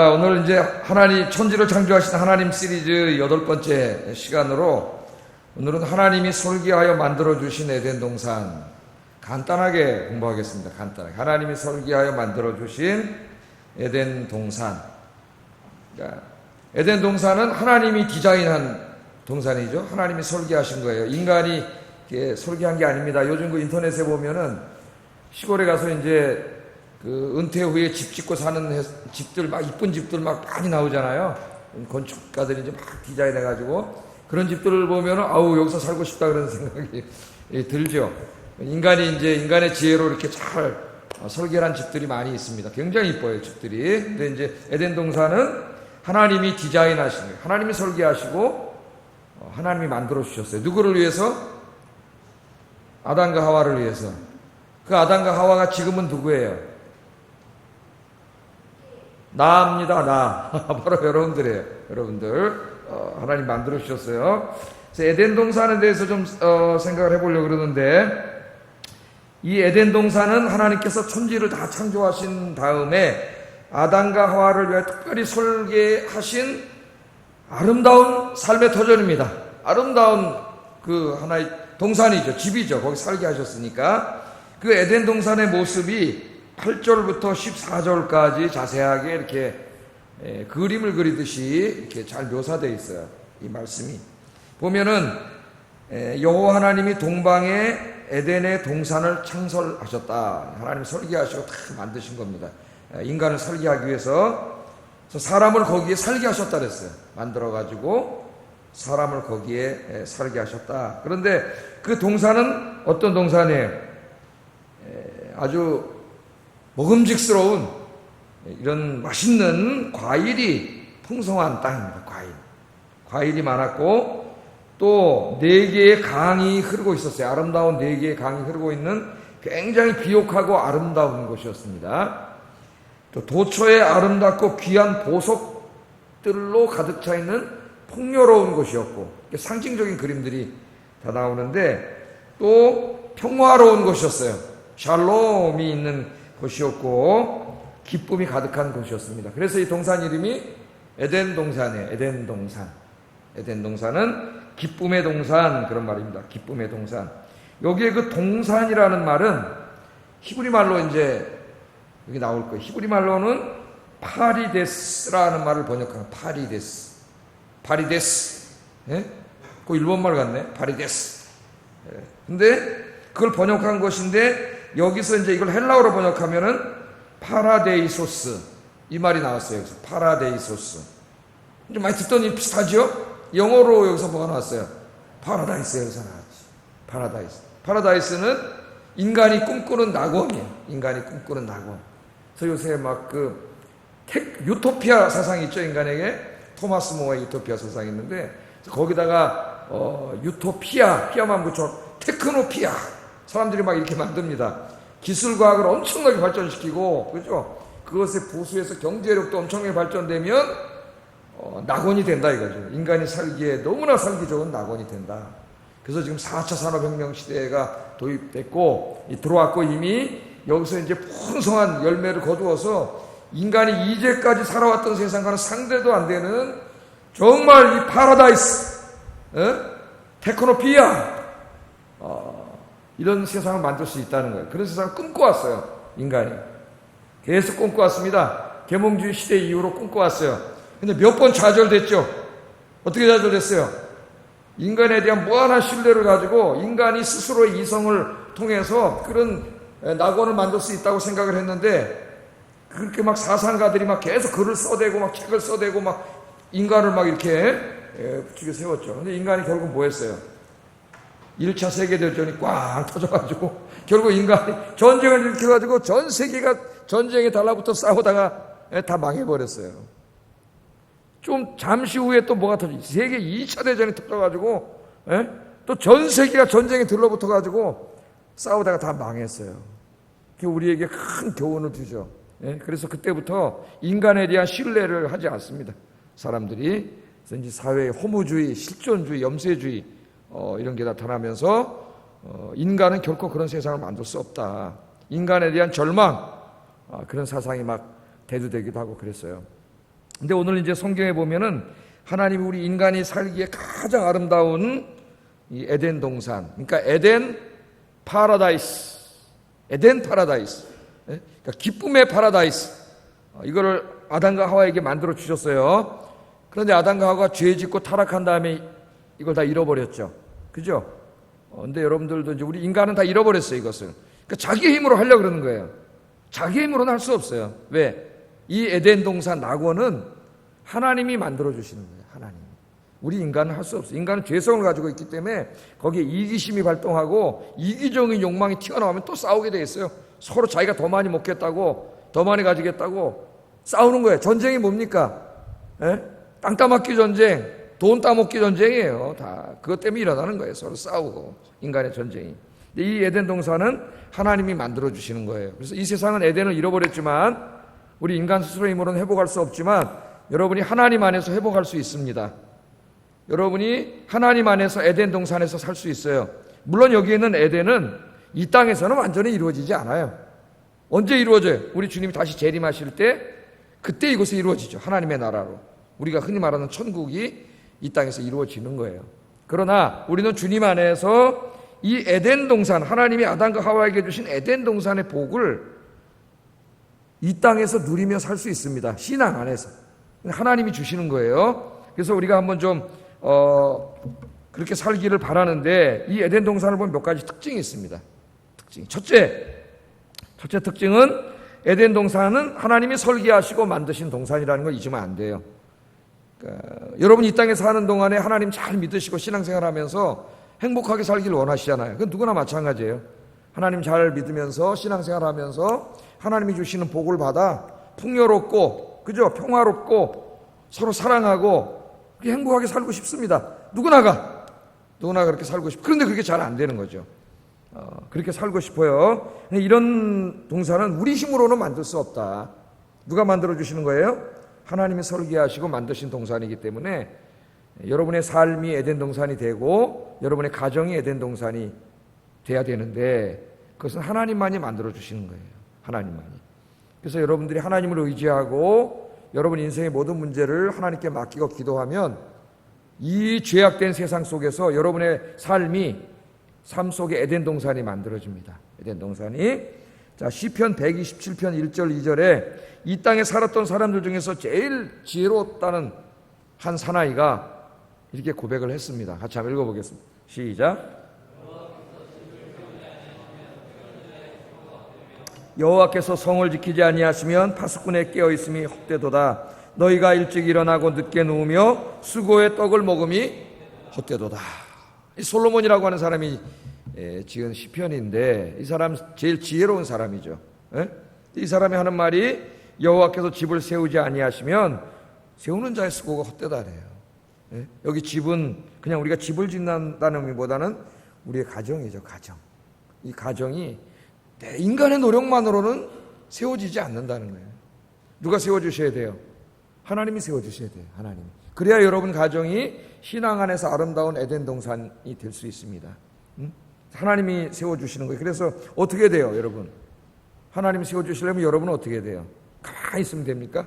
오늘 이제 하나님 천지를 창조하신 하나님 시리즈 8번째 시간으로 오늘은 하나님이 설계하여 만들어 주신 에덴 동산 간단하게 공부하겠습니다. 간단하게 하나님이 설계하여 만들어 주신 에덴 동산. 그러니까 에덴 동산은 하나님이 디자인한 동산이죠. 하나님이 설계하신 거예요. 인간이 설계한 게 아닙니다. 요즘 그 인터넷에 보면은 시골에 가서 이제 그 은퇴 후에 집 짓고 사는 집들 막 이쁜 집들 막 많이 나오잖아요. 건축가들이 이제 막 디자인해가지고 그런 집들을 보면은 아우 여기서 살고 싶다 그런 생각이 들죠. 인간의 지혜로 이렇게 잘 설계한 집들이 많이 있습니다. 굉장히 이뻐요 집들이. 근데 이제 에덴 동산은 하나님이 디자인하신 거예요. 하나님이 설계하시고 하나님이 만들어 주셨어요. 누구를 위해서? 아담과 하와를 위해서. 그 아담과 하와가 지금은 누구예요? 나입니다. 나. 바로 여러분들이에요. 여러분들 하나님 만들어 주셨어요. 그래서 에덴 동산에 대해서 좀 생각을 해보려고 그러는데, 이 에덴 동산은 하나님께서 천지를 다 창조하신 다음에 아담과 하와를 위해 특별히 설계하신 아름다운 삶의 터전입니다. 아름다운 그 하나의 동산이죠. 집이죠. 거기 살게 하셨으니까. 그 에덴 동산의 모습이 8절부터 14절까지 자세하게 이렇게 그림을 그리듯이 이렇게 잘 묘사되어 있어요. 이 말씀이. 보면은 여호와 하나님이 동방에 에덴의 동산을 창설하셨다. 하나님 설계하시고 다 만드신 겁니다. 인간을 설계하기 위해서 사람을 거기에 살게 하셨다 그랬어요. 만들어가지고 사람을 거기에 살게 하셨다. 그런데 그 동산은 어떤 동산이에요? 아주 먹음직스러운 이런 맛있는 과일이 풍성한 땅입니다. 과일이 많았고 또 4개의 강이 흐르고 있었어요. 아름다운 4개의 강이 흐르고 있는 굉장히 비옥하고 아름다운 곳이었습니다. 또 도처에 아름답고 귀한 보석들로 가득 차 있는 풍요로운 곳이었고, 상징적인 그림들이 다 나오는데 또 평화로운 곳이었어요. 샬롬이 있는 곳이었고 기쁨이 가득한 곳이었습니다. 그래서 이 동산 이름이 에덴 동산이에요. 에덴 동산. 에덴 동산은 기쁨의 동산, 그런 말입니다. 기쁨의 동산. 여기에 그 동산이라는 말은 히브리 말로 이제 여기 나올 거예요. 히브리 말로는 파리데스라는 말을 번역하는 파리데스. 예? 그 일본말 같네. 파리데스. 예. 근데 그걸 번역한 것인데 여기서 이제 이걸 헬라어로 번역하면은 파라데이소스, 이 말이 나왔어요. 여기서 파라데이소스. 좀 많이 듣더니 비슷하죠? 영어로 여기서 뭐가 나왔어요? 파라다이스. 여기서 나왔지. 파라다이스는 인간이 꿈꾸는 낙원이에요. 인간이 꿈꾸는 낙원. 그래서 요새 막 유토피아 사상이 있죠, 인간에게. 토마스 모어의 유토피아 사상이 있는데 거기다가 피아만 붙여 테크노피아. 사람들이 막 이렇게 만듭니다. 기술과학을 엄청나게 발전시키고, 그죠? 그것에 부수해서 경제력도 엄청나게 발전되면 낙원이 된다 이거죠. 인간이 살기에 너무나 살기 좋은 낙원이 된다. 그래서 지금 4차 산업혁명 시대가 도입됐고 들어왔고, 이미 여기서 이제 풍성한 열매를 거두어서 인간이 이제까지 살아왔던 세상과는 상대도 안 되는 정말 이 파라다이스, 테크노피아, 이런 세상을 만들 수 있다는 거예요. 그런 세상을 꿈꿔왔어요. 인간이 계속 꿈꿔왔습니다. 계몽주의 시대 이후로 꿈꿔왔어요. 근데 몇 번 좌절됐죠. 어떻게 좌절됐어요? 인간에 대한 무한한 신뢰를 가지고 인간이 스스로의 이성을 통해서 그런 낙원을 만들 수 있다고 생각을 했는데, 그렇게 막 사상가들이 막 계속 글을 써대고 막 책을 써대고 막 인간을 막 이렇게 부추겨 세웠죠. 근데 인간이 결국 뭐 했어요? 1차 세계대전이 꽝 터져가지고 결국 인간이 전쟁을 일으켜가지고 전 세계가 전쟁에 달라붙어 싸우다가 다 망해버렸어요. 좀 잠시 후에 또 뭐가 터지지? 세계 2차 대전이 터져가지고 또 전 세계가 전쟁에 들러붙어가지고 싸우다가 다 망했어요. 그게 우리에게 큰 교훈을 주죠. 그래서 그때부터 인간에 대한 신뢰를 하지 않습니다. 사람들이. 그래서 이제 사회의 허무주의, 실존주의, 염세주의 이런 게 나타나면서 인간은 결코 그런 세상을 만들 수 없다. 인간에 대한 절망, 그런 사상이 막 대두되기도 하고 그랬어요. 근데 오늘 이제 성경에 보면은 하나님이 우리 인간이 살기에 가장 아름다운 이 에덴 동산, 그러니까 에덴 파라다이스, 그러니까 기쁨의 파라다이스, 이거를 아담과 하와에게 만들어 주셨어요. 그런데 아담과 하와가 죄 짓고 타락한 다음에 이걸 다 잃어버렸죠. 그죠? 근데 여러분들도 이제 우리 인간은 다 잃어버렸어요, 이것을. 그러니까 자기 힘으로 하려고 그러는 거예요. 자기 힘으로는 할 수 없어요. 왜? 이 에덴 동산 낙원은 하나님이 만들어 주시는 거예요. 하나님. 우리 인간은 할 수 없어요. 인간은 죄성을 가지고 있기 때문에 거기에 이기심이 발동하고 이기적인 욕망이 튀어나오면 또 싸우게 돼 있어요. 서로 자기가 더 많이 먹겠다고, 더 많이 가지겠다고 싸우는 거예요. 전쟁이 뭡니까? 땅 따먹기 전쟁, 돈 따먹기 전쟁이에요. 다 그것 때문에 일어나는 거예요. 서로 싸우고, 인간의 전쟁이. 근데 이 에덴 동산은 하나님이 만들어 주시는 거예요. 그래서 이 세상은 에덴을 잃어버렸지만 우리 인간 스스로의 힘으로는 회복할 수 없지만 여러분이 하나님 안에서 회복할 수 있습니다. 여러분이 하나님 안에서 에덴 동산에서 살 수 있어요. 물론 여기 있는 에덴은 이 땅에서는 완전히 이루어지지 않아요. 언제 이루어져요? 우리 주님이 다시 재림하실 때 그때 이곳에 이루어지죠. 하나님의 나라로. 우리가 흔히 말하는 천국이 이 땅에서 이루어지는 거예요. 그러나 우리는 주님 안에서 이 에덴 동산, 하나님이 아담과 하와에게 주신 에덴 동산의 복을 이 땅에서 누리며 살 수 있습니다. 신앙 안에서. 하나님이 주시는 거예요. 그래서 우리가 한번 좀 그렇게 살기를 바라는데 이 에덴 동산을 보면 몇 가지 특징이 있습니다. 첫째 특징은 에덴 동산은 하나님이 설계하시고 만드신 동산이라는 걸 잊으면 안 돼요. 그러니까 여러분 이 땅에 사는 동안에 하나님 잘 믿으시고 신앙생활하면서 행복하게 살기를 원하시잖아요. 그건 누구나 마찬가지예요. 하나님 잘 믿으면서 신앙생활하면서 하나님이 주시는 복을 받아 풍요롭고, 그죠? 평화롭고 서로 사랑하고 그렇게 행복하게 살고 싶습니다. 누구나가 그렇게 살고 싶고, 그런데 그게 잘 안 되는 거죠. 그렇게 살고 싶어요. 이런 동산은 우리 힘으로는 만들 수 없다. 누가 만들어 주시는 거예요? 하나님이 설계하시고 만드신 동산이기 때문에 여러분의 삶이 에덴 동산이 되고 여러분의 가정이 에덴 동산이 돼야 되는데 그것은 하나님만이 만들어 주시는 거예요. 하나님만이. 그래서 여러분들이 하나님을 의지하고 여러분 인생의 모든 문제를 하나님께 맡기고 기도하면 이 죄악된 세상 속에서 여러분의 삶 속에 에덴 동산이 만들어집니다. 에덴 동산이. 자, 시편 127편 1절 2절에 이 땅에 살았던 사람들 중에서 제일 지혜로웠다는 한 사나이가 이렇게 고백을 했습니다. 같이 한번 읽어보겠습니다. 시작. 여호와께서 성을 지키지 아니하시면 파수꾼에 깨어 있음이 헛되도다. 너희가 일찍 일어나고 늦게 누우며 수고의 떡을 먹음이 헛되도다. 이 솔로몬이라고 하는 사람이 지은 시편인데 이 사람 제일 지혜로운 사람이죠. 이 사람이 하는 말이 여호와께서 집을 세우지 아니하시면 세우는 자의 수고가 헛되다래요. 여기 집은 그냥 우리가 집을 짓는다는 의미보다는 우리의 가정이죠. 가정. 이 가정이 인간의 노력만으로는 세워지지 않는다는 거예요. 누가 세워주셔야 돼요? 하나님이 세워주셔야 돼요. 하나님이. 그래야 여러분 가정이 신앙 안에서 아름다운 에덴 동산이 될 수 있습니다. 하나님이 세워주시는 거예요. 그래서 어떻게 돼요, 여러분? 하나님이 세워주시려면 여러분은 어떻게 돼요? 가만히 있으면 됩니까?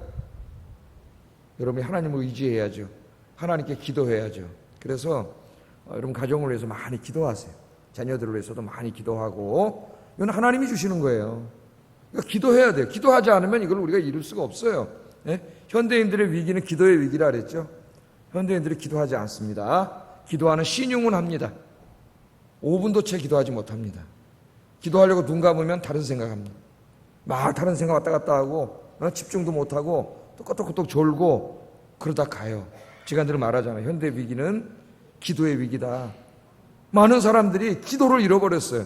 여러분이 하나님을 의지해야죠. 하나님께 기도해야죠. 그래서 여러분 가정을 위해서 많이 기도하세요. 자녀들을 위해서도 많이 기도하고 이건 하나님이 주시는 거예요. 그러니까 기도해야 돼요. 기도하지 않으면 이걸 우리가 이룰 수가 없어요. 현대인들의 위기는 기도의 위기라 그랬죠. 현대인들이 기도하지 않습니다. 기도하는 신용은 합니다. 5분도 채 기도하지 못합니다. 기도하려고 눈 감으면 다른 생각합니다. 막 다른 생각 왔다 갔다 하고 집중도 못하고 또 끄떡끄떡 졸고 그러다 가요. 제가 늘 말하잖아요. 현대 위기는 기도의 위기다. 많은 사람들이 기도를 잃어버렸어요.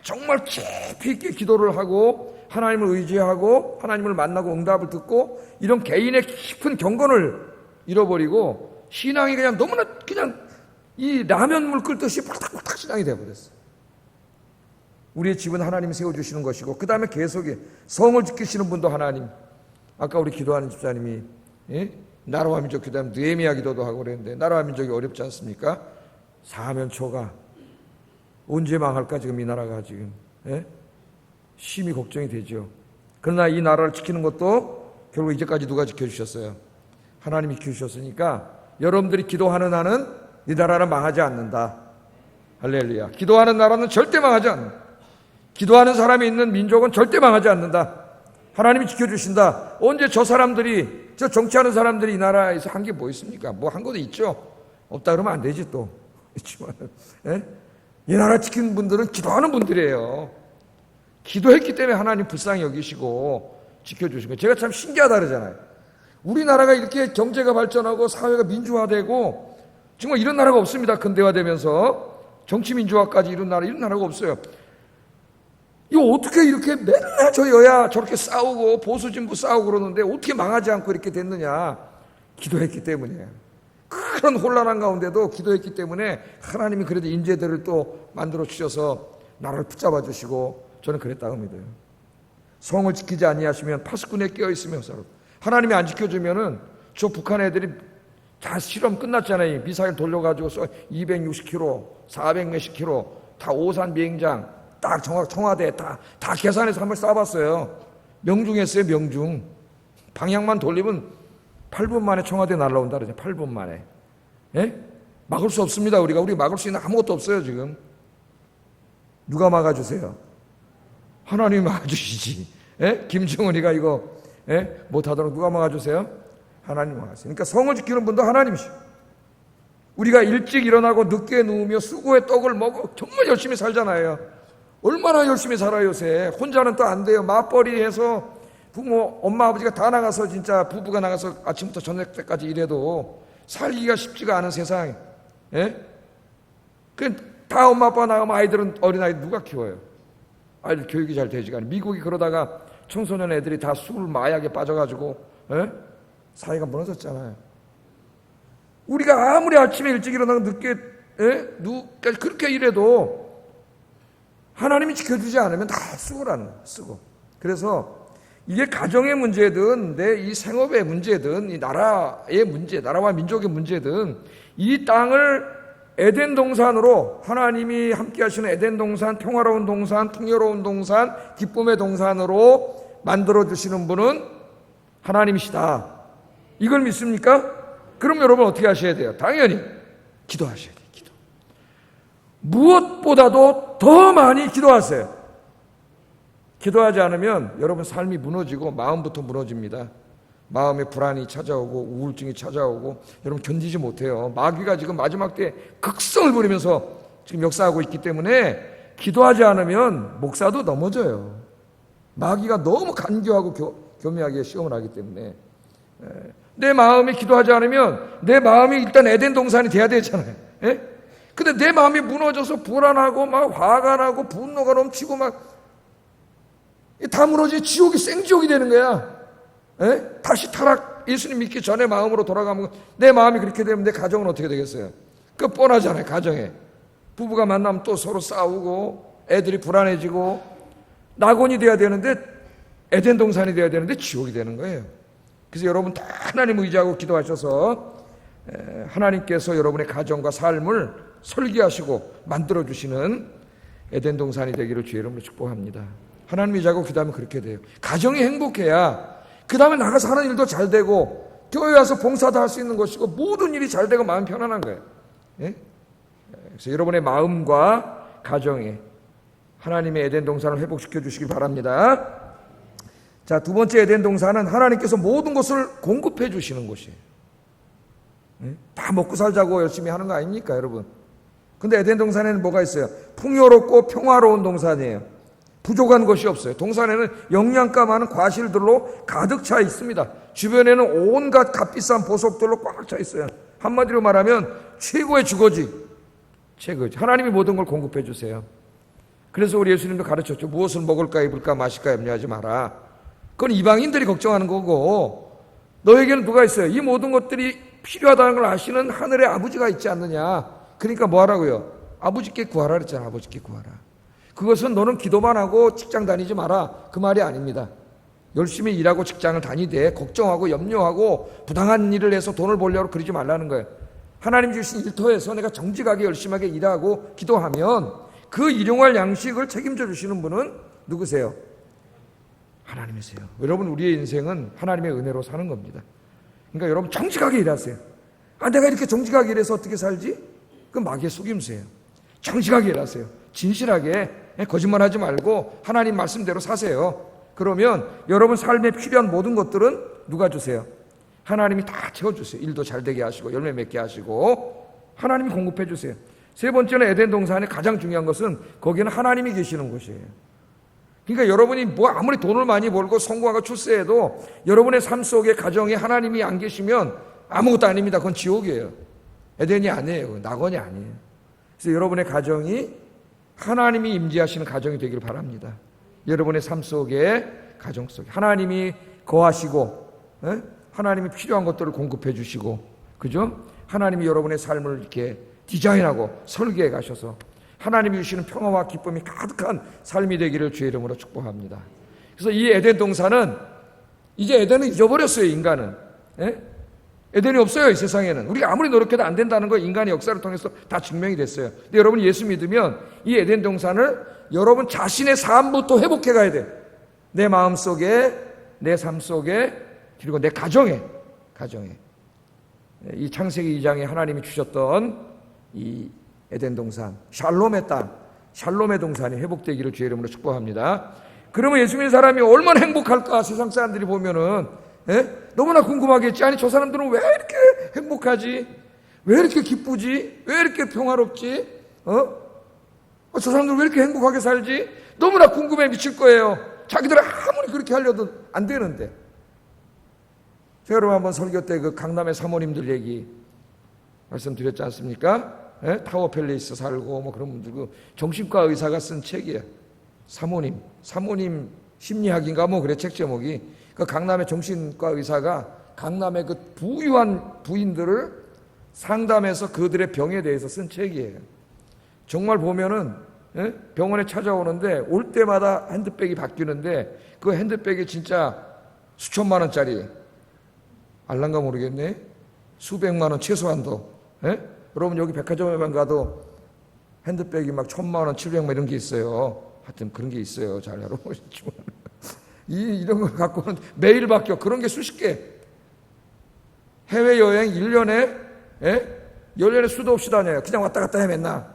정말 깊이 있게 기도를 하고 하나님을 의지하고 하나님을 만나고 응답을 듣고 이런 개인의 깊은 경건을 잃어버리고 신앙이 그냥 너무나 그냥 이 라면물 끓듯이 팍팍팍 신앙이 되어버렸어요. 우리의 집은 하나님이 세워주시는 것이고 그 다음에 계속해 성을 지키시는 분도 하나님. 아까 우리 기도하는 집사님이 나라와 민족 기도하면 느헤미야 기도도 하고 그랬는데 나라와 민족이 어렵지 않습니까? 사면초가 언제 망할까 지금 이 나라가 지금 심히 걱정이 되죠. 그러나 이 나라를 지키는 것도 결국 이제까지 누가 지켜주셨어요? 하나님이 키우셨으니까 여러분들이 기도하는 한은 이 나라는 망하지 않는다. 할렐루야. 기도하는 나라는 절대 망하지 않는다. 기도하는 사람이 있는 민족은 절대 망하지 않는다. 하나님이 지켜주신다. 언제 저 사람들이, 저 정치하는 사람들이 이 나라에서 한 게 뭐 있습니까? 뭐 한 것도 있죠. 없다 그러면 안 되지 또. 있지만, 이 나라 지킨 분들은 기도하는 분들이에요. 기도했기 때문에 하나님 불쌍히 여기시고 지켜주시고. 제가 참 신기하다 그러잖아요. 우리나라가 이렇게 경제가 발전하고 사회가 민주화되고 정말 이런 나라가 없습니다. 근대화되면서 정치 민주화까지 이런 나라가 없어요. 이거 어떻게 이렇게 맨날 저 여야 저렇게 싸우고 보수 진보 싸우고 그러는데 어떻게 망하지 않고 이렇게 됐느냐? 기도했기 때문이에요. 그런 혼란한 가운데도 기도했기 때문에 하나님이 그래도 인재들을 또 만들어 주셔서 나라를 붙잡아 주시고 저는 그랬다고 믿어요. 성을 지키지 아니하시면 파수꾼에 끼어 있으며 하나님이 안 지켜주면은 저 북한 애들이 다 실험 끝났잖아요. 미사일 돌려가지고 260km, 400 몇십 km 다 오산 비행장 딱 청와대 다 계산해서 한번 쏴봤어요. 명중했어요. 명중. 방향만 돌리면 8분 만에 청와대 날라온다 그러죠. 8분 만에. 예? 막을 수 없습니다. 우리 막을 수 있는 아무것도 없어요. 지금. 누가 막아주세요? 하나님이 막아주시지. 예? 김정은이가 이거 못하도록 누가 막아주세요? 하나님이 막아주세요. 그러니까 성을 지키는 분도 하나님이시오. 우리가 일찍 일어나고 늦게 누우며 수고의 떡을 먹어 정말 열심히 살잖아요. 얼마나 열심히 살아요 요새. 혼자는 또 안 돼요. 맞벌이 해서 부모 엄마 아버지가 다 나가서 진짜 부부가 나가서 아침부터 저녁 때까지 일해도 살기가 쉽지가 않은 세상. 다 엄마 아빠 나가면 아이들은 어린아이 누가 키워요? 아이들 교육이 잘 되지가 않아요. 미국이 그러다가 청소년 애들이 다 술 마약에 빠져가지고 사회가 무너졌잖아요. 우리가 아무리 아침에 일찍 일어나고 늦게 그렇게 일해도 하나님이 지켜주지 않으면 다 쓰고라는 거예요. 쓰고. 그래서 이게 가정의 문제든 내 이 생업의 문제든 이 나라의 문제, 나라와 민족의 문제든 이 땅을 에덴 동산으로 하나님이 함께 하시는 에덴 동산, 평화로운 동산, 풍요로운 동산, 기쁨의 동산으로 만들어 주시는 분은 하나님이시다. 이걸 믿습니까? 그럼 여러분 어떻게 하셔야 돼요? 당연히 기도하셔야 돼요. 기도. 무엇보다도 더 많이 기도하세요. 기도하지 않으면 여러분 삶이 무너지고 마음부터 무너집니다. 마음에 불안이 찾아오고 우울증이 찾아오고 여러분 견디지 못해요. 마귀가 지금 마지막 때 극성을 부리면서 지금 역사하고 있기 때문에 기도하지 않으면 목사도 넘어져요. 마귀가 너무 간교하고 교묘하게 시험을 하기 때문에 내 마음이 기도하지 않으면 내 마음이 일단 에덴 동산이 돼야 되잖아요. 근데 내 마음이 무너져서 불안하고 막 화가 나고 분노가 넘치고 막 다 무너지 지옥이 생지옥이 되는 거야. 다시 타락 예수님 믿기 전에 마음으로 돌아가면 내 마음이 그렇게 되면 내 가정은 어떻게 되겠어요? 그거 뻔하잖아요. 가정에 부부가 만나면 또 서로 싸우고 애들이 불안해지고 낙원이 돼야 되는데 에덴 동산이 돼야 되는데 지옥이 되는 거예요. 그래서 여러분 다 하나님 의지하고 기도하셔서 하나님께서 여러분의 가정과 삶을 설계하시고 만들어주시는 에덴 동산이 되기를 주의 이름으로 축복합니다. 하나님 의지하고 기도하면 그렇게 돼요. 가정이 행복해야 그 다음에 나가서 하는 일도 잘 되고 교회 와서 봉사도 할 수 있는 것이고 모든 일이 잘 되고 마음 편안한 거예요. 그래서 여러분의 마음과 가정에 하나님의 에덴 동산을 회복시켜 주시길 바랍니다. 자, 두 번째 에덴 동산은 하나님께서 모든 것을 공급해 주시는 곳이에요. 다 먹고 살자고 열심히 하는 거 아닙니까, 여러분? 근데 에덴 동산에는 뭐가 있어요? 풍요롭고 평화로운 동산이에요. 부족한 것이 없어요. 동산에는 영양가 많은 과실들로 가득 차 있습니다. 주변에는 온갖 값비싼 보석들로 꽉 차 있어요. 한마디로 말하면 최고의 주거지. 최고지. 하나님이 모든 걸 공급해 주세요. 그래서 우리 예수님도 가르쳤죠. 무엇을 먹을까 입을까 마실까 염려하지 마라. 그건 이방인들이 걱정하는 거고 너에게는 누가 있어요? 이 모든 것들이 필요하다는 걸 아시는 하늘의 아버지가 있지 않느냐. 그러니까 뭐 하라고요? 아버지께 구하라 그랬잖아. 아버지께 구하라. 그것은 너는 기도만 하고 직장 다니지 마라. 그 말이 아닙니다. 열심히 일하고 직장을 다니되 걱정하고 염려하고 부당한 일을 해서 돈을 벌려고 그러지 말라는 거예요. 하나님 주신 일터에서 내가 정직하게 열심하게 일하고 기도하면 그 일용할 양식을 책임져 주시는 분은 누구세요? 하나님이세요. 여러분 우리의 인생은 하나님의 은혜로 사는 겁니다. 그러니까 여러분 정직하게 일하세요. 내가 이렇게 정직하게 일해서 어떻게 살지? 그건 마귀의 속임수예요. 정직하게 일하세요. 진실하게 거짓말하지 말고 하나님 말씀대로 사세요. 그러면 여러분 삶에 필요한 모든 것들은 누가 주세요? 하나님이 다 채워주세요. 일도 잘 되게 하시고 열매 맺게 하시고 하나님이 공급해 주세요. 세 번째는 에덴 동산의 가장 중요한 것은 거기는 하나님이 계시는 곳이에요. 그러니까 여러분이 뭐 아무리 돈을 많이 벌고 성공하고 출세해도 여러분의 삶 속에 가정에 하나님이 안 계시면 아무것도 아닙니다. 그건 지옥이에요. 에덴이 아니에요. 낙원이 아니에요. 그래서 여러분의 가정이 하나님이 임재하시는 가정이 되길 바랍니다. 여러분의 삶 속에 가정 속에 하나님이 거하시고 하나님이 필요한 것들을 공급해 주시고 그죠? 하나님이 여러분의 삶을 이렇게 디자인하고 설계해 가셔서 하나님이 주시는 평화와 기쁨이 가득한 삶이 되기를 주의 이름으로 축복합니다. 그래서 이 에덴 동산은 이제 에덴은 잊어버렸어요. 인간은. 에덴이 없어요. 이 세상에는. 우리가 아무리 노력해도 안 된다는 거 인간의 역사를 통해서 다 증명이 됐어요. 근데 여러분 예수 믿으면 이 에덴 동산을 여러분 자신의 삶부터 회복해 가야 돼요. 내 마음 속에, 내 삶 속에, 그리고 내 가정에. 이 창세기 2장에 하나님이 주셨던 이 에덴 동산, 샬롬의 땅, 샬롬의 동산이 회복되기를 주의 이름으로 축복합니다. 그러면 예수 믿는 사람이 얼마나 행복할까? 세상 사람들이 보면은 너무나 궁금하겠지. 아니 저 사람들은 왜 이렇게 행복하지? 왜 이렇게 기쁘지? 왜 이렇게 평화롭지? 저 사람들 왜 이렇게 행복하게 살지? 너무나 궁금해 미칠 거예요. 자기들은 아무리 그렇게 하려도 안 되는데. 제가 여러분 한번 설교 때 그 강남의 사모님들 얘기 말씀드렸지 않습니까? 타워 팰리스 살고 뭐 그런 분들 그 정신과 의사가 쓴 책이에요. 사모님 심리학인가 뭐 그래 책 제목이. 그 강남의 정신과 의사가 강남의 그 부유한 부인들을 상담해서 그들의 병에 대해서 쓴 책이에요. 정말 보면은 병원에 찾아오는데 올 때마다 핸드백이 바뀌는데 그 핸드백이 진짜 수천만 원짜리 알란가 모르겠네. 수백만 원 최소한도. 여러분 여기 백화점에만 가도 핸드백이 막 1,000만 원, 700만 원 이런 게 있어요. 하여튼 그런 게 있어요. 잘 알아보시죠. 이런 걸 갖고는 매일 바뀌어. 그런 게 수십 개. 해외여행 1년에 수도 없이 다녀요. 그냥 왔다 갔다 해 맨날.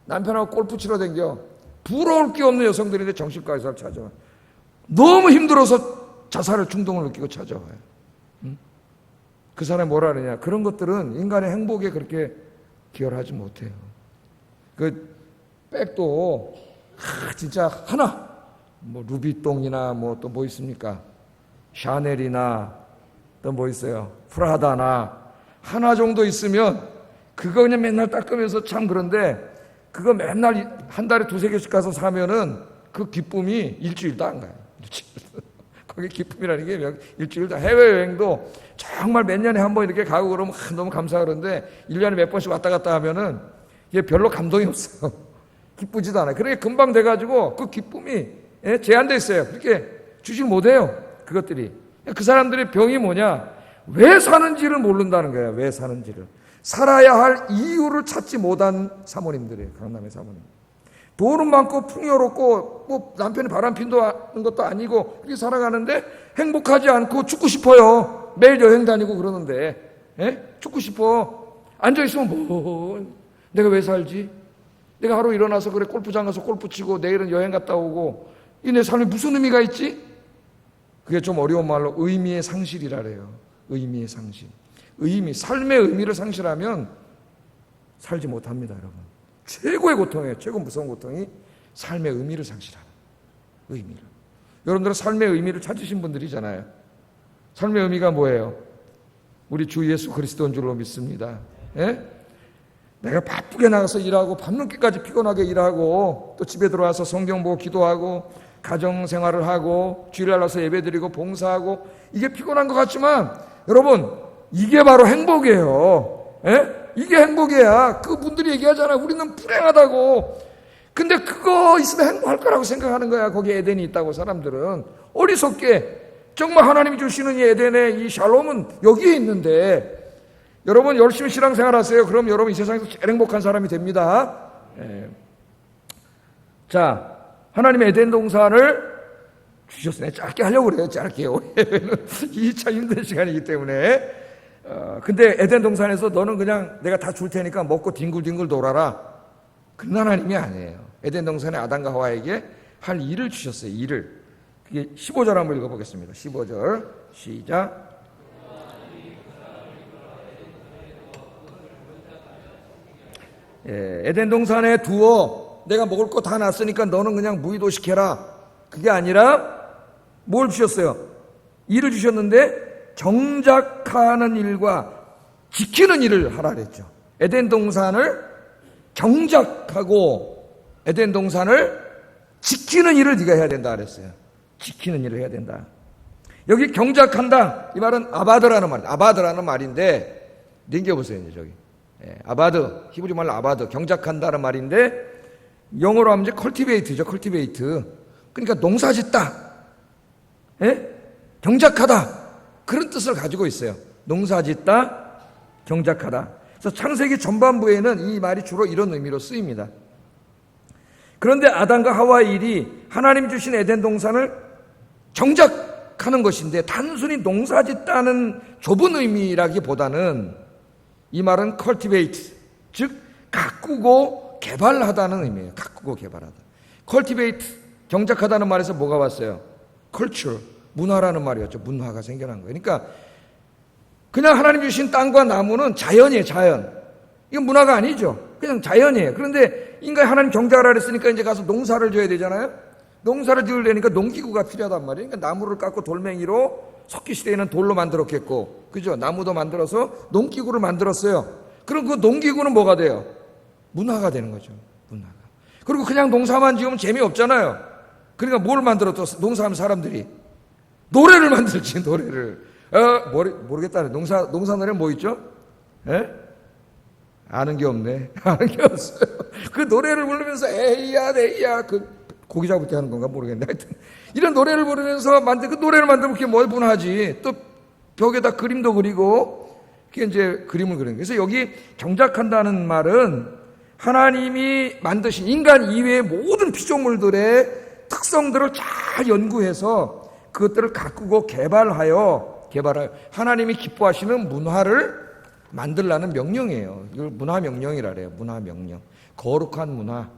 남편하고 골프 치러 다녀. 부러울 게 없는 여성들인데 정신과 의사를 찾아와. 너무 힘들어서 자살을 충동을 느끼고 찾아와요. 그 사람이 뭐라 그러냐. 그런 것들은 인간의 행복에 그렇게 기여하지 못해요. 그 백도 진짜 하나 뭐 루비똥이나 뭐 또 뭐 있습니까? 샤넬이나 또 뭐 있어요? 프라다나 하나 정도 있으면 그거 그냥 맨날 닦으면서 참 그런데 그거 맨날 한 달에 2-3개씩 가서 사면은 그 기쁨이 일주일도 안 가요. 거기 기쁨이라는 게 일주일도. 해외여행도 정말 몇 년에 한 번 이렇게 가고 그러면 너무 감사하는데 1년에 몇 번씩 왔다 갔다 하면은 이게 별로 감동이 없어요. 기쁘지도 않아요. 그렇게 금방 돼가지고 그 기쁨이 제한되어 있어요. 그렇게 주질 못해요. 그것들이. 그 사람들의 병이 뭐냐? 왜 사는지를 모른다는 거예요. 왜 사는지를. 살아야 할 이유를 찾지 못한 사모님들이에요. 강남의 사모님. 돈은 많고 풍요롭고 뭐 남편이 바람핀도 하는 것도 아니고 그렇게 살아가는데 행복하지 않고 죽고 싶어요. 매일 여행 다니고 그러는데 죽고 싶어. 앉아있으면 뭐 내가 왜 살지? 내가 하루 일어나서 그래 골프장 가서 골프 치고 내일은 여행 갔다 오고 이 내 삶에 무슨 의미가 있지? 그게 좀 어려운 말로 의미의 상실이라 그래요. 의미의 상실. 삶의 의미를 상실하면 살지 못합니다, 여러분. 최고의 고통이에요. 최고 무서운 고통이 삶의 의미를 상실하는 의미를. 여러분들은 삶의 의미를 찾으신 분들이잖아요. 삶의 의미가 뭐예요? 우리 주 예수 그리스도인 줄로 믿습니다. 내가 바쁘게 나가서 일하고 밤늦게까지 피곤하게 일하고 또 집에 들어와서 성경 보고 기도하고 가정생활을 하고 주일날 와서 예배드리고 봉사하고 이게 피곤한 것 같지만 여러분 이게 바로 행복이에요. 이게 행복이야. 그분들이 얘기하잖아요. 우리는 불행하다고. 근데 그거 있으면 행복할 거라고 생각하는 거야. 거기에 에덴이 있다고 사람들은. 어리석게 정말 하나님이 주시는 이 에덴의 이 샬롬은 여기에 있는데 여러분 열심히 신앙생활 하세요. 그럼 여러분 이 세상에서 제일 행복한 사람이 됩니다. 자, 하나님의 에덴 동산을 주셨으니 짧게 하려고 그래요. 짧게요. 2차 힘든 시간이기 때문에 근데 에덴 동산에서 너는 그냥 내가 다 줄 테니까 먹고 뒹굴뒹굴 놀아라. 그런 하나님이 아니에요. 에덴 동산에 아담과 하와에게 할 일을 주셨어요. 일을. 그게 15절 한번 읽어보겠습니다. 15절 시작. 에덴 동산에 두어 내가 먹을 거 다 놨으니까 너는 그냥 무의도시켜라. 그게 아니라 뭘 주셨어요? 일을 주셨는데 경작하는 일과 지키는 일을 하라 그랬죠. 에덴 동산을 경작하고 에덴 동산을 지키는 일을 네가 해야 된다 그랬어요. 지키는 일을 해야 된다. 여기 경작한다 이 말은 아바드라는 말, 아바드라는 말인데 넘겨보세요. 이제 저기 아바드, 히브리 말로 아바드, 경작한다는 말인데 영어로 하면 이제 컬티베이트죠. 컬티베이트. 그러니까 농사짓다, 경작하다, 그런 뜻을 가지고 있어요. 농사짓다, 경작하다. 그래서 창세기 전반부에는 이 말이 주로 이런 의미로 쓰입니다. 그런데 아담과 하와의 일이 하나님 주신 에덴 동산을 경작하는 것인데 단순히 농사짓다는 좁은 의미라기보다는 이 말은 cultivate, 즉 가꾸고 개발하다는 의미예요. 가꾸고 개발하다. cultivate, 경작하다는 말에서 뭐가 왔어요? culture, 문화라는 말이었죠. 문화가 생겨난 거예요. 그러니까 그냥 하나님 주신 땅과 나무는 자연이에요. 자연. 이건 문화가 아니죠. 그냥 자연이에요. 그런데 인간이 하나님 경작하라 그랬으니까 이제 가서 농사를 져야 되잖아요. 농사를 지으려니까 농기구가 필요하단 말이에요. 그러니까 나무를 깎고 돌멩이로 석기 시대에는 돌로 만들었겠고, 그죠? 나무도 만들어서 농기구를 만들었어요. 그럼 그 농기구는 뭐가 돼요? 문화가 되는 거죠. 문화가. 그리고 그냥 농사만 지으면 재미없잖아요. 그러니까 뭘 만들었어? 농사하면 사람들이 노래를 만들지, 노래를. 모르겠다. 농사 노래 뭐 있죠? 아는 게 없네. 아는 게 없어요. 그 노래를 부르면서 에이야, 에이야, 고기 잡을 때 하는 건가 모르겠네. 하여튼 이런 노래를 부르면서 그 노래를 만들면 그게 뭘 문화지. 또 벽에다 그림도 그리고 그게 이제 그림을 그리는 거예요. 그래서 여기 경작한다는 말은 하나님이 만드신 인간 이외의 모든 피조물들의 특성들을 잘 연구해서 그것들을 가꾸고 개발하여 하나님이 기뻐하시는 문화를 만들라는 명령이에요. 이걸 문화 명령이라 그래요. 문화 명령. 거룩한 문화.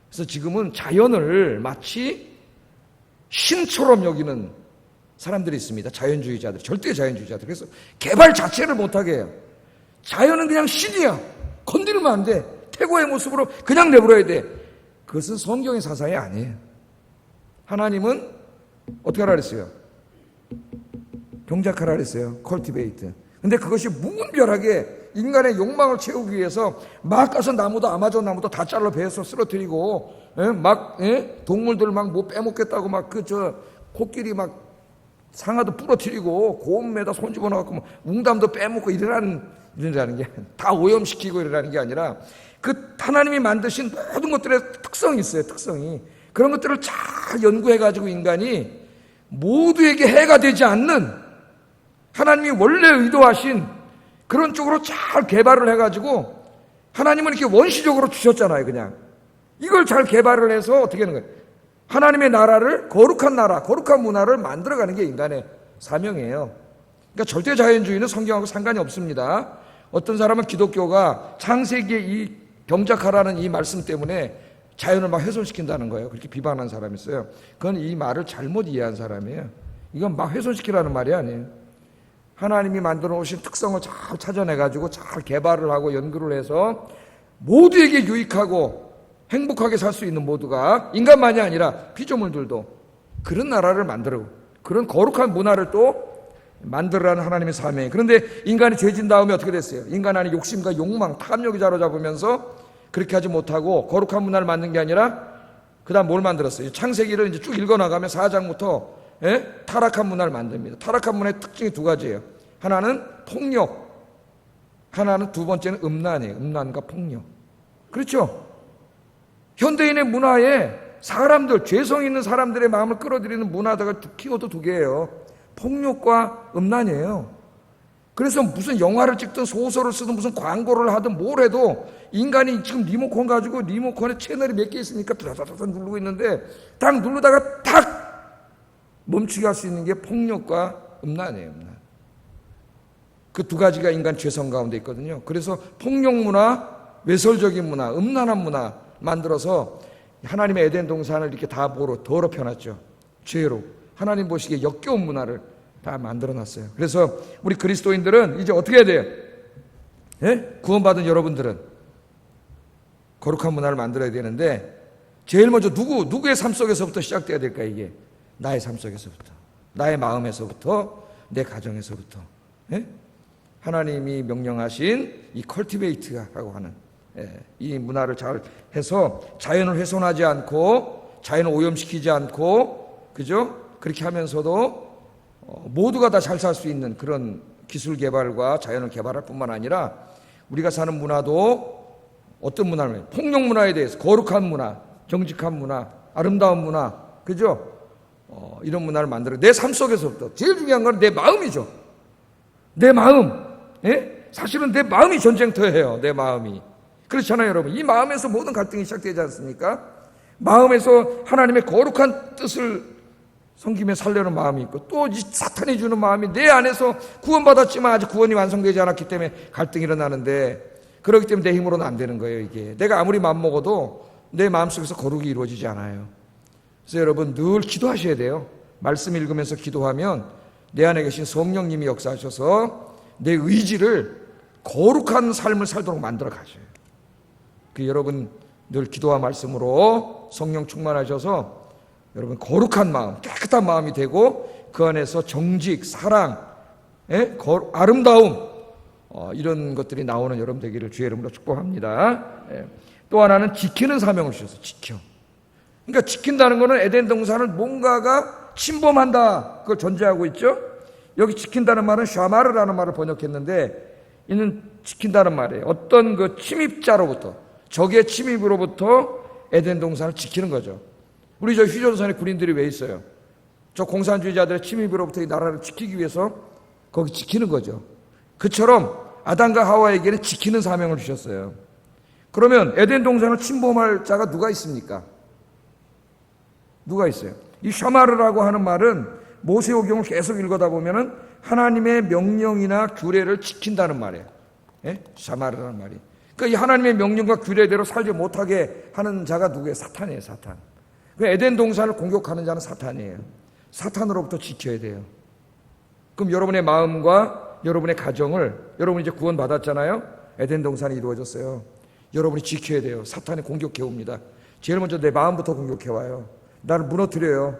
그래서 지금은 자연을 마치 신처럼 여기는 사람들이 있습니다. 자연주의자들, 절대 자연주의자들. 그래서 개발 자체를 못하게 해요. 자연은 그냥 신이야. 건드리면 안 돼. 태고의 모습으로 그냥 내버려야 돼. 그것은 성경의 사상이 아니에요. 하나님은 어떻게 하라 그랬어요? 경작하라 그랬어요. 컬티베이트. 근데 그것이 무분별하게 인간의 욕망을 채우기 위해서 막 가서 나무도 아마존 나무도 다 잘라 베어서 쓰러뜨리고 동물들 막 뭐 빼먹겠다고 막 코끼리 막 상아도 부러뜨리고 고음에다 손 집어넣고 막 웅담도 빼먹고 이러라는 게 다 오염시키고 이러라는 게 아니라 그 하나님이 만드신 모든 것들의 특성이 있어요. 특성이. 그런 것들을 잘 연구해가지고 인간이 모두에게 해가 되지 않는 하나님이 원래 의도하신 그런 쪽으로 잘 개발을 해가지고 하나님은 이렇게 원시적으로 주셨잖아요. 그냥 이걸 잘 개발을 해서 어떻게 하는 거예요? 하나님의 나라를 거룩한 나라, 거룩한 문화를 만들어가는 게 인간의 사명이에요. 그러니까 절대 자연주의는 성경하고 상관이 없습니다. 어떤 사람은 기독교가 창세기에 이 경작하라는 이 말씀 때문에 자연을 막 훼손시킨다는 거예요. 그렇게 비방하는 사람이 있어요. 그건 이 말을 잘못 이해한 사람이에요. 이건 막 훼손시키라는 말이 아니에요. 하나님이 만들어 오신 특성을 잘 찾아내가지고 잘 개발을 하고 연구를 해서 모두에게 유익하고 행복하게 살 수 있는 모두가 인간만이 아니라 피조물들도 그런 나라를 만들고 그런 거룩한 문화를 또 만들라는 하나님의 사명이에요. 그런데 인간이 죄진 다음에 어떻게 됐어요? 인간 안에 욕심과 욕망, 탐욕이 자로잡으면서 그렇게 하지 못하고 거룩한 문화를 만든 게 아니라 그 다음 뭘 만들었어요? 창세기를 이제 쭉 읽어나가면 4장부터 타락한 문화를 만듭니다. 타락한 문화의 특징이 두 가지예요. 하나는 폭력, 하나는 두 번째는 음란이에요. 음란과 폭력. 그렇죠? 현대인의 문화에 사람들, 죄성 있는 사람들의 마음을 끌어들이는 문화다가 키워도 두 개예요. 폭력과 음란이에요. 그래서 무슨 영화를 찍든 소설을 쓰든 무슨 광고를 하든 뭘 해도 인간이 지금 리모컨 가지고 리모컨에 채널이 몇 개 있으니까 다다다다 누르고 있는데 딱 누르다가 탁 멈추게 할 수 있는 게 폭력과 음란이에요. 음란. 그 두 가지가 인간 죄성 가운데 있거든요. 그래서 폭력 문화, 외설적인 문화, 음란한 문화 만들어서 하나님의 에덴 동산을 이렇게 다 더럽혀놨죠. 죄로. 하나님 보시기에 역겨운 문화를 다 만들어놨어요. 그래서 우리 그리스도인들은 이제 어떻게 해야 돼요? 예? 구원받은 여러분들은 거룩한 문화를 만들어야 되는데 제일 먼저 누구의 삶 속에서부터 시작돼야 될까 이게? 나의 삶 속에서부터. 나의 마음에서부터, 내 가정에서부터. 예? 하나님이 명령하신 이 컬티베이트라고 하는 이 문화를 잘 해서 자연을 훼손하지 않고 자연을 오염시키지 않고 그죠? 그렇게 하면서도 모두가 다 잘 살 수 있는 그런 기술 개발과 자연을 개발할 뿐만 아니라 우리가 사는 문화도 어떤 문화를 폭력 문화에 대해서 거룩한 문화, 정직한 문화, 아름다운 문화, 그죠? 이런 문화를 만들어 내 삶 속에서부터 제일 중요한 건 내 마음이죠. 내 마음, 예? 사실은 내 마음이 전쟁터예요. 내 마음이. 그렇잖아요, 여러분. 이 마음에서 모든 갈등이 시작되지 않습니까? 마음에서 하나님의 거룩한 뜻을 섬기며 살려는 마음이 있고 또 이 사탄이 주는 마음이 내 안에서 구원받았지만 아직 구원이 완성되지 않았기 때문에 갈등이 일어나는데 그렇기 때문에 내 힘으로는 안 되는 거예요. 이게 내가 아무리 마음먹어도 내 마음속에서 거룩이 이루어지지 않아요. 그래서 여러분 늘 기도하셔야 돼요. 말씀 읽으면서 기도하면 내 안에 계신 성령님이 역사하셔서 내 의지를 거룩한 삶을 살도록 만들어 가셔요. 그 여러분 늘 기도와 말씀으로 성령 충만하셔서 여러분 거룩한 마음, 깨끗한 마음이 되고 그 안에서 정직, 사랑, 아름다움 이런 것들이 나오는 여러분 되기를 주의 이름으로 축복합니다. 또 하나는 지키는 사명을 주셔서 지켜. 그러니까 지킨다는 것은 에덴 동산을 뭔가가 침범한다 그걸 전제하고 있죠. 여기 지킨다는 말은 샤마르라는 말을 번역했는데 이는 지킨다는 말이에요. 어떤 그 침입자로부터 적의 침입으로부터 에덴 동산을 지키는 거죠. 우리 저 휴전선의 군인들이 왜 있어요? 저 공산주의자들의 침입으로부터 이 나라를 지키기 위해서 거기 지키는 거죠. 그처럼 아담과 하와에게는 지키는 사명을 주셨어요. 그러면 에덴 동산을 침범할 자가 누가 있습니까? 누가 있어요? 이 샤마르라고 하는 말은 모세오경을 계속 읽어다 보면은 하나님의 명령이나 규례를 지킨다는 말이에요. 샤마르라는 말이. 그러니까 이 하나님의 명령과 규례대로 살지 못하게 하는 자가 누구예요? 사탄이에요, 사탄. 에덴 동산을 공격하는 자는 사탄이에요. 사탄으로부터 지켜야 돼요. 그럼 여러분의 마음과 여러분의 가정을 여러분이 이제 구원받았잖아요. 에덴 동산이 이루어졌어요. 여러분이 지켜야 돼요. 사탄이 공격해 옵니다. 제일 먼저 내 마음부터 공격해 와요. 나를 무너뜨려요.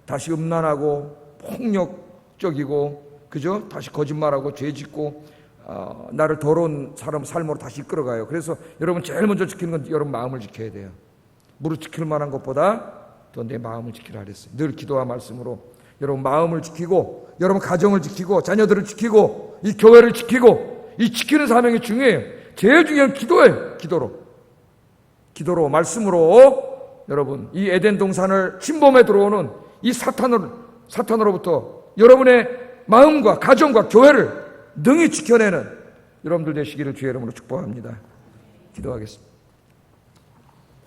다시 음란하고 폭력적이고 그죠? 다시 거짓말하고 죄짓고 나를 더러운 삶으로 다시 이끌어가요. 그래서 여러분 제일 먼저 지키는 건 여러분 마음을 지켜야 돼요. 무릇 지킬 만한 것보다 더 내 마음을 지키라 그랬어요. 늘 기도와 말씀으로 여러분 마음을 지키고 여러분 가정을 지키고 자녀들을 지키고 이 교회를 지키고 이 지키는 사명이 중요해요. 제일 중요한 기도예요. 기도로 말씀으로 여러분 이 에덴 동산을 침범해 들어오는 이 사탄으로부터 여러분의 마음과 가정과 교회를 능히 지켜내는 여러분들 되시기를 주의 이름으로 축복합니다. 기도하겠습니다.